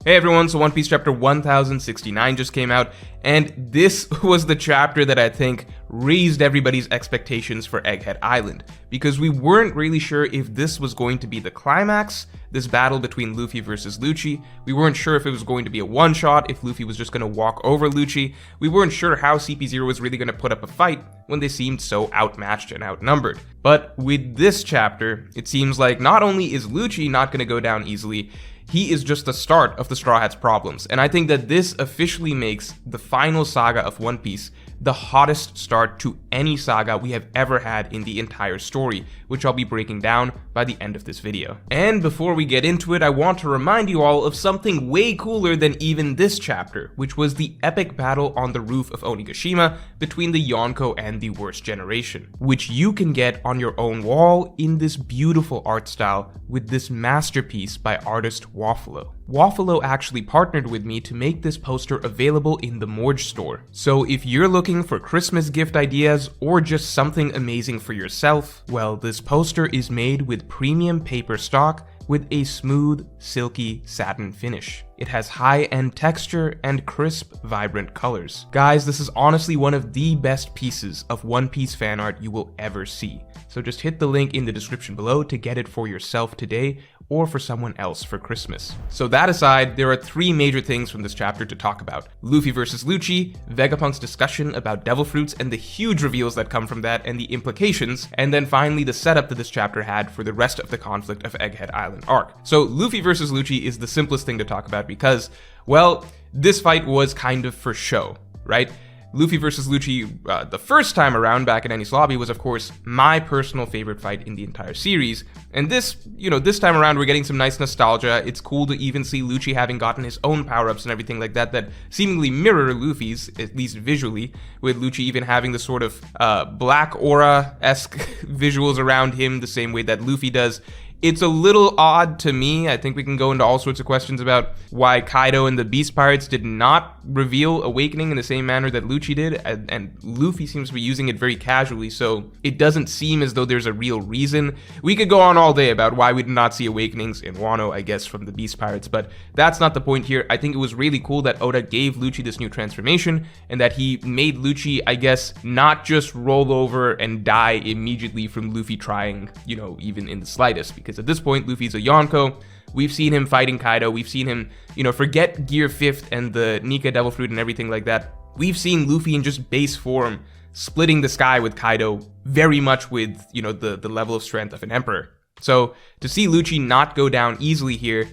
Hey everyone, so One Piece chapter 1069 just came out, and this was the chapter that I think raised everybody's expectations for Egghead Island, because we weren't really sure if this was going to be the climax, this battle between Luffy versus Lucci. We weren't sure if it was going to be a one-shot, if Luffy was just going to walk over Lucci. We weren't sure how CP0 was really going to put up a fight when they seemed so outmatched and outnumbered. But with this chapter, it seems like not only is Lucci not going to go down easily, he is just the start of the Straw Hats' problems, and I think that this officially makes the final saga of One Piece the hottest start to any saga we have ever had in the entire story, which I'll be breaking down by the end of this video. And before we get into it, I want to remind you all of something way cooler than even this chapter, which was the epic battle on the roof of Onigashima between the Yonko and the Worst Generation, which you can get on your own wall in this beautiful art style with this masterpiece by artist Waffalo. Waffalo actually partnered with me to make this poster available in the Morge store. So if you're looking for Christmas gift ideas or just something amazing for yourself, well, this poster is made with premium paper stock with a smooth, silky satin finish. It has high-end texture and crisp, vibrant colors. Guys, this is honestly one of the best pieces of One Piece fan art you will ever see. So just hit the link in the description below to get it for yourself today or for someone else for Christmas. So that aside, there are three major things from this chapter to talk about. Luffy versus Lucci, Vegapunk's discussion about devil fruits and the huge reveals that come from that and the implications, and then finally the setup that this chapter had for the rest of the conflict of Egghead Island arc. So Luffy versus Lucci is the simplest thing to talk about because, well, this fight was kind of for show, right? Luffy versus Lucci, the first time around back in Enies Lobby, was of course my personal favorite fight in the entire series. And this time around we're getting some nice nostalgia. It's cool to even see Lucci having gotten his own power-ups and everything like that that seemingly mirror Luffy's, at least visually, with Lucci even having the sort of Black Aura-esque visuals around him the same way that Luffy does. It's a little odd to me. I think we can go into all sorts of questions about why Kaido and the Beast Pirates did not reveal Awakening in the same manner that Lucci did, and Luffy seems to be using it very casually, so it doesn't seem as though there's a real reason. We could go on all day about why we did not see Awakenings in Wano, I guess, from the Beast Pirates, but that's not the point here. I think it was really cool that Oda gave Lucci this new transformation, and that he made Lucci, I guess, not just roll over and die immediately from Luffy trying, even in the slightest, because at this point, Luffy's a Yonko. We've seen him fighting Kaido. We've seen him, forget Gear 5th and the Nika Devil Fruit and everything like that. We've seen Luffy in just base form splitting the sky with Kaido very much with, the level of strength of an Emperor. So to see Lucci not go down easily here,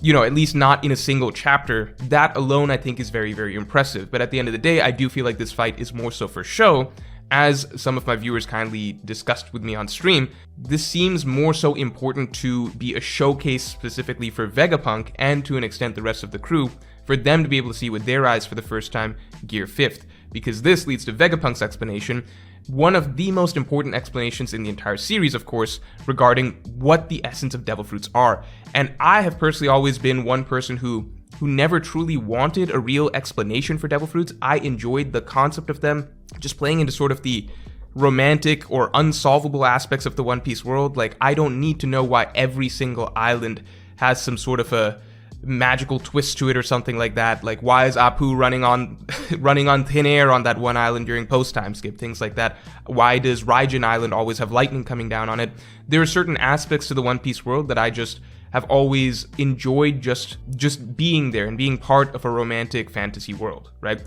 at least not in a single chapter, that alone I think is very, very impressive. But at the end of the day, I do feel like this fight is more so for show. As some of my viewers kindly discussed with me on stream, this seems more so important to be a showcase specifically for Vegapunk and to an extent the rest of the crew, for them to be able to see with their eyes for the first time Gear 5th, because this leads to Vegapunk's explanation, one of the most important explanations in the entire series, of course, regarding what the essence of devil fruits are. And I have personally always been one person who never truly wanted a real explanation for devil fruits. I enjoyed the concept of them, just playing into sort of the romantic or unsolvable aspects of the One Piece world. Like, I don't need to know why every single island has some sort of a magical twist to it or something like that. Like, why is Apu running on thin air on that one island during post-time skip, things like that. Why does Raijin Island always have lightning coming down on it? There are certain aspects to the One Piece world that I just have always enjoyed just being there and being part of a romantic fantasy world, right?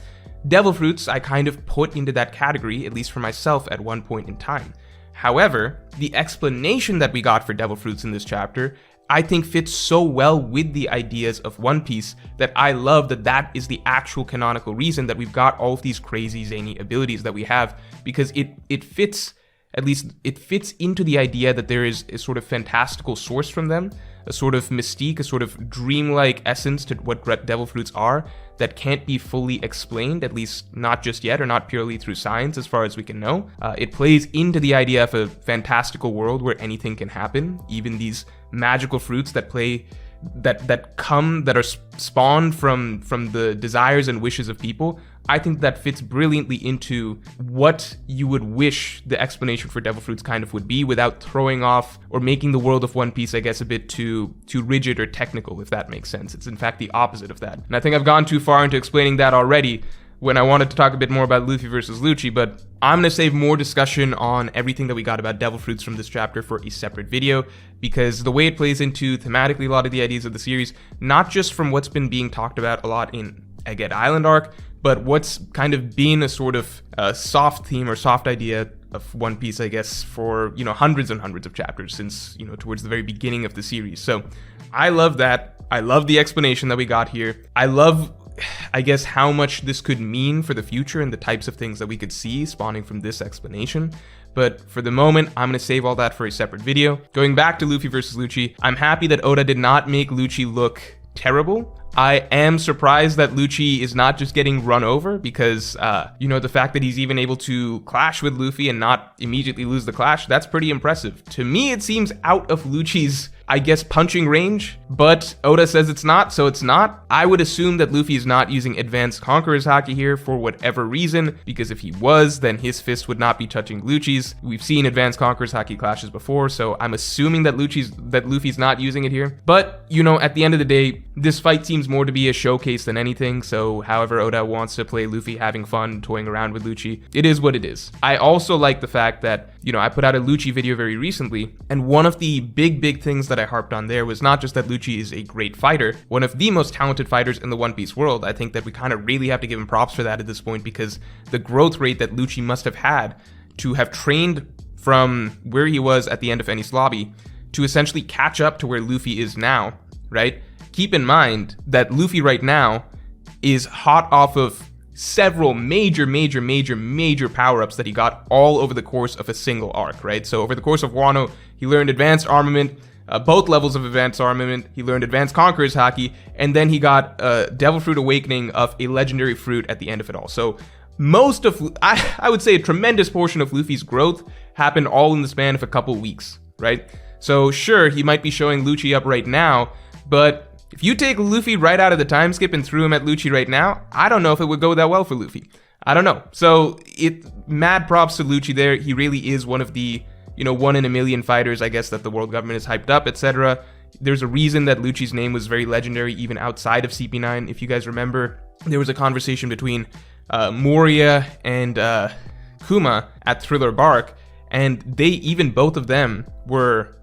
Devil fruits I kind of put into that category, at least for myself, at one point in time. However, the explanation that we got for devil fruits in this chapter, I think fits so well with the ideas of One Piece that I love that is the actual canonical reason that we've got all of these crazy zany abilities that we have, because it fits, at least it fits into the idea that there is a sort of fantastical source from them, a sort of mystique, a sort of dreamlike essence to what devil fruits are that can't be fully explained, at least not just yet, or not purely through science as far as we can know. It plays into the idea of a fantastical world where anything can happen, even these magical fruits that play that are spawned from the desires and wishes of people, I think that fits brilliantly into what you would wish the explanation for devil fruits kind of would be, without throwing off or making the world of One Piece, I guess, a bit too rigid or technical, if that makes sense. It's in fact the opposite of that. And I think I've gone too far into explaining that already when I wanted to talk a bit more about Luffy versus Lucci, but I'm going to save more discussion on everything that we got about devil fruits from this chapter for a separate video, because the way it plays into thematically a lot of the ideas of the series, not just from what's been being talked about a lot in Egghead Island arc, but what's kind of been a sort of soft theme or soft idea of One Piece, I guess, for, hundreds and hundreds of chapters since, towards the very beginning of the series. So I love that. I love the explanation that we got here. I love, I guess, how much this could mean for the future and the types of things that we could see spawning from this explanation. But for the moment, I'm going to save all that for a separate video. Going back to Luffy versus Lucci, I'm happy that Oda did not make Lucci look terrible. I am surprised that Lucci is not just getting run over, because, the fact that he's even able to clash with Luffy and not immediately lose the clash, that's pretty impressive. To me, it seems out of Lucci's, I guess, punching range, but Oda says it's not, so it's not. I would assume that Luffy is not using Advanced Conqueror's Haki here for whatever reason, because if he was, then his fist would not be touching Lucci's. We've seen Advanced Conqueror's Haki clashes before, so I'm assuming that Luffy's not using it here. But, at the end of the day, this fight seems more to be a showcase than anything, so however Oda wants to play Luffy having fun, toying around with Lucci, it is what it is. I also like the fact that, I put out a Lucci video very recently, and one of the big things that I harped on there was not just that Lucci is a great fighter, one of the most talented fighters in the One Piece world. I think that we kind of really have to give him props for that at this point, because the growth rate that Lucci must have had to have trained from where he was at the end of Enies Lobby to essentially catch up to where Luffy is now, right? Keep in mind that Luffy right now is hot off of several major power-ups that he got all over the course of a single arc, right? So over the course of Wano, he learned advanced armament, both levels of advanced armament, he learned advanced conqueror's haki, and then he got Devil Fruit Awakening of a legendary fruit at the end of it all. So most of, I would say a tremendous portion of Luffy's growth happened all in the span of a couple weeks, right? So sure, he might be showing Lucci up right now, but if you take Luffy right out of the time skip and threw him at Lucci right now, I don't know if it would go that well for Luffy. I don't know. So mad props to Lucci there. He really is one of the, one in a million fighters, I guess, that the world government is hyped up, etc. There's a reason that Lucci's name was very legendary even outside of CP9. If you guys remember, there was a conversation between Moria and Kuma at Thriller Bark, and both of them were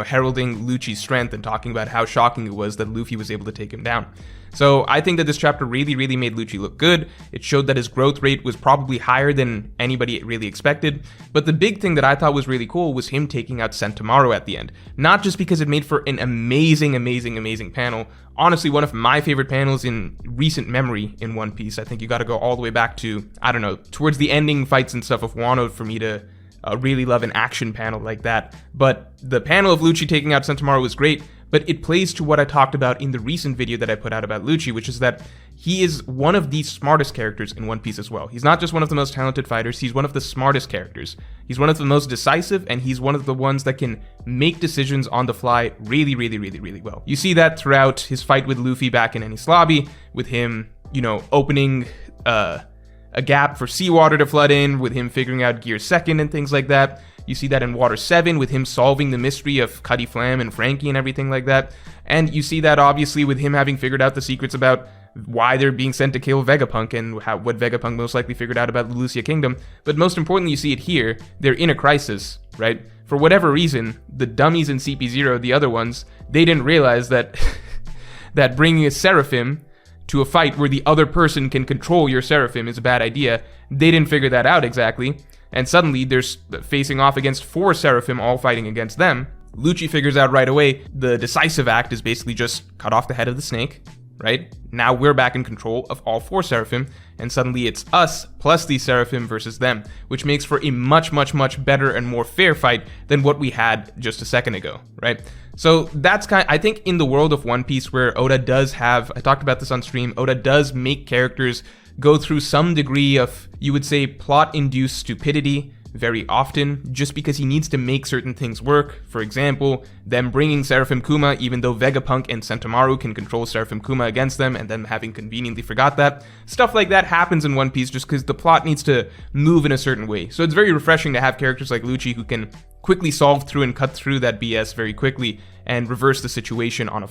heralding Lucci's strength and talking about how shocking it was that Luffy was able to take him down. So I think that this chapter really made Lucci look good. It showed that his growth rate was probably higher than anybody really expected. But the big thing that I thought was really cool was him taking out Sentomaru at the end. Not just because it made for an amazing panel. Honestly, one of my favorite panels in recent memory in One Piece. I think you gotta go all the way back to, I don't know, towards the ending fights and stuff of Wano for me to really love an action panel like that. But the panel of Lucci taking out Sentomaru was great, but it plays to what I talked about in the recent video that I put out about Lucci, which is that he is one of the smartest characters in One Piece as well. He's not just one of the most talented fighters, he's one of the smartest characters. He's one of the most decisive, and he's one of the ones that can make decisions on the fly really well. You see that throughout his fight with Luffy back in Enies Lobby, with him, opening a gap for seawater to flood in, with him figuring out Gear Second and things like that. You see that in Water 7 with him solving the mystery of Cuddy Flam and Frankie and everything like that. And you see that obviously with him having figured out the secrets about why they're being sent to kill Vegapunk and what Vegapunk most likely figured out about the Lucia Kingdom. But most importantly, you see it here. They're in a crisis, right? For whatever reason, the dummies in CP0, the other ones, they didn't realize that that bringing a Seraphim to a fight where the other person can control your Seraphim is a bad idea. They didn't figure that out exactly, and suddenly they're facing off against 4 Seraphim all fighting against them. Lucci figures out right away the decisive act is basically just cut off the head of the snake, right? Now we're back in control of all 4 Seraphim, and suddenly it's us plus these Seraphim versus them, which makes for a much better and more fair fight than what we had just a second ago, right? So that's I think in the world of One Piece where Oda does have, I talked about this on stream, Oda does make characters go through some degree of, you would say, plot-induced stupidity, very often, just because he needs to make certain things work. For example, them bringing Seraphim Kuma, even though Vegapunk and Sentomaru can control Seraphim Kuma against them, and them having conveniently forgot that. Stuff like that happens in One Piece just because the plot needs to move in a certain way. So it's very refreshing to have characters like Lucci who can quickly solve through and cut through that BS very quickly and reverse the situation on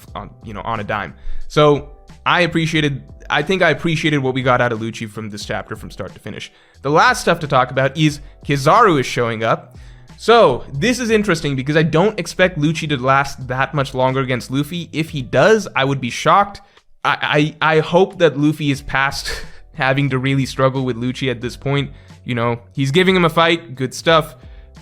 a dime. So I think I appreciated what we got out of Lucci from this chapter from start to finish. The last stuff to talk about is Kizaru is showing up. So this is interesting because I don't expect Lucci to last that much longer against Luffy. If he does, I would be shocked. I hope that Luffy is past having to really struggle with Lucci at this point. He's giving him a fight, good stuff,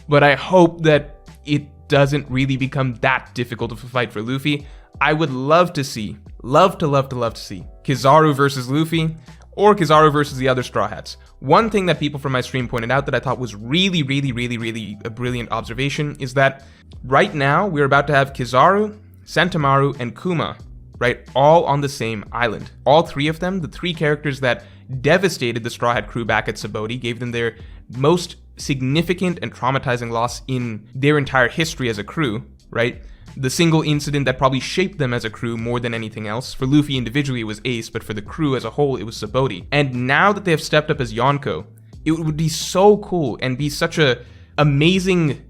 but I hope that it doesn't really become that difficult of a fight for Luffy. I would love to see Kizaru versus Luffy, or Kizaru versus the other Straw Hats. One thing that people from my stream pointed out that I thought was really a brilliant observation is that right now we're about to have Kizaru, Sentomaru, and Kuma, right, all on the same island. All three of them, the three characters that devastated the Straw Hat crew back at Sabaody, gave them their most significant and traumatizing loss in their entire history as a crew, right? The single incident that probably shaped them as a crew more than anything else. For Luffy individually, it was Ace, but for the crew as a whole, it was Sabaody. And now that they have stepped up as Yonko, it would be so cool and be such a amazing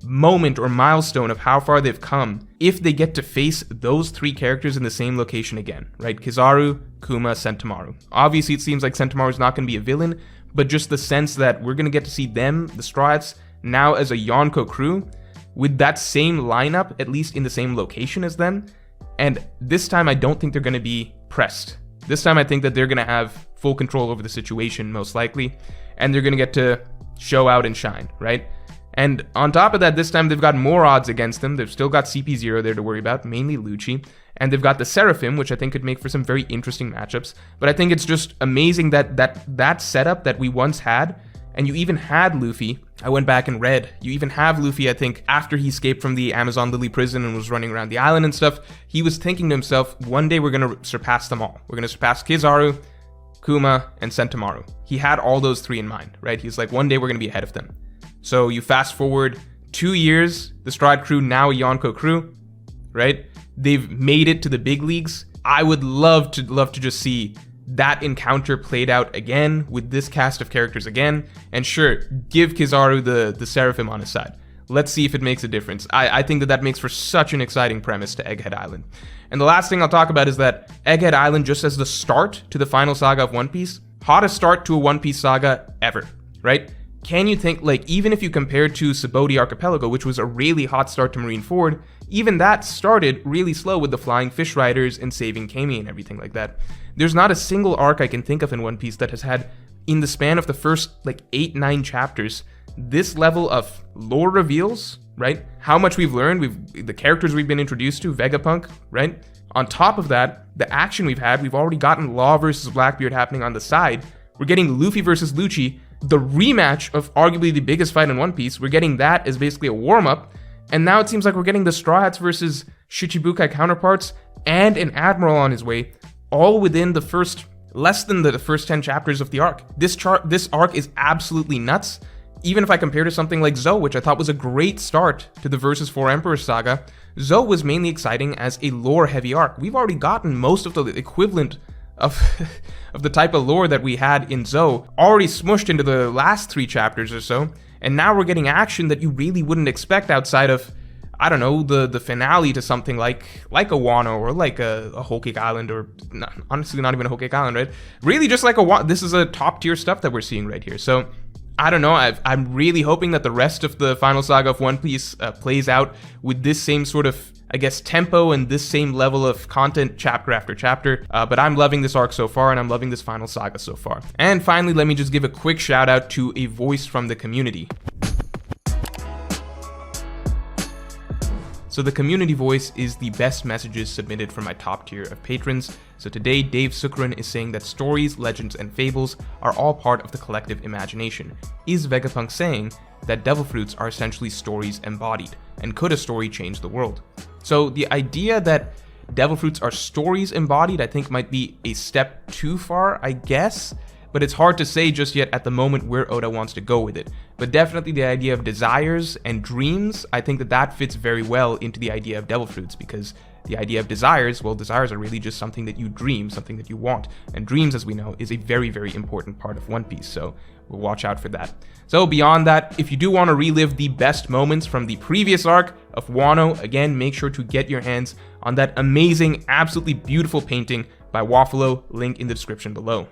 moment or milestone of how far they've come if they get to face those three characters in the same location again, right? Kizaru, Kuma, Sentomaru. Obviously, it seems like Sentomaru's not going to be a villain, but just the sense that we're going to get to see them, the Straw Hats, now as a Yonko crew, with that same lineup, at least in the same location as them. And this time, I don't think they're going to be pressed. This time, I think that they're going to have full control over the situation, most likely, and they're going to get to show out and shine, right? And on top of that, this time they've got more odds against them. They've still got CP0 there to worry about, mainly Lucci. And they've got the Seraphim, which I think could make for some very interesting matchups. But I think it's just amazing that setup that we once had, and you even had Luffy. I went back and read. You even have Luffy, I think, after he escaped from the Amazon Lily prison and was running around the island and stuff, he was thinking to himself, one day we're going to surpass them all. We're going to surpass Kizaru, Kuma, and Sentomaru. He had all those three in mind, right? He's like, one day we're going to be ahead of them. So you fast forward 2 years, the Straw Hat crew, now a Yonko crew, right? They've made it to the big leagues. I would love to just see that encounter played out again with this cast of characters again. And sure, give Kizaru the Seraphim on his side. Let's see if it makes a difference. I think that makes for such an exciting premise to Egghead Island. And the last thing I'll talk about is that Egghead Island, just as the start to the final saga of One Piece, hottest start to a One Piece saga ever, right? Can you think, like, even if you compare to Sabaody Archipelago, which was a really hot start to Marineford, even that started really slow with the Flying Fish Riders and saving Kami and everything like that. There's not a single arc I can think of in One Piece that has had, in the span of the first, 8-9 chapters, this level of lore reveals, right? How much we've learned, the characters we've been introduced to, Vegapunk, right? On top of that, the action we've had, we've already gotten Law versus Blackbeard happening on the side. We're getting Luffy versus Lucci, the rematch of arguably the biggest fight in One Piece. We're getting that as basically a warm-up, and now it seems like we're getting the Straw Hats versus Shichibukai counterparts and an Admiral on his way, all within the less than the first 10 chapters of the arc. This arc is absolutely nuts. Even if I compare to something like Zou, which I thought was a great start to the Versus 4 Emperors saga, Zou was mainly exciting as a lore-heavy arc. We've already gotten most of the equivalent of the type of lore that we had in Zou already smushed into the last 3 chapters or so, and now we're getting action that you really wouldn't expect outside of, I don't know, the finale to something like a Wano or like a Whole Cake Island, or honestly not even a Whole Cake Island, right? Really just like this is a top tier stuff that we're seeing right here. So I don't know, I'm really hoping that the rest of the final saga of One Piece plays out with this same sort of, I guess, tempo and this same level of content chapter after chapter, but I'm loving this arc so far, and I'm loving this final saga so far. And finally, let me just give a quick shout out to a voice from the community. So the community voice is the best messages submitted from my top tier of patrons. So today, Dave Sukran is saying that stories, legends, and fables are all part of the collective imagination. Is Vegapunk saying that devil fruits are essentially stories embodied? And could a story change the world? So the idea that devil fruits are stories embodied, I think might be a step too far, I guess. but it's hard to say just yet at the moment where Oda wants to go with it. But definitely the idea of desires and dreams, I think that fits very well into the idea of devil fruits, because the idea of desires, well, desires are really just something that you dream, something that you want. And dreams, as we know, is a very, very important part of One Piece, so we'll watch out for that. So beyond that, if you do want to relive the best moments from the previous arc of Wano, again, make sure to get your hands on that amazing, absolutely beautiful painting by Waffalo, link in the description below.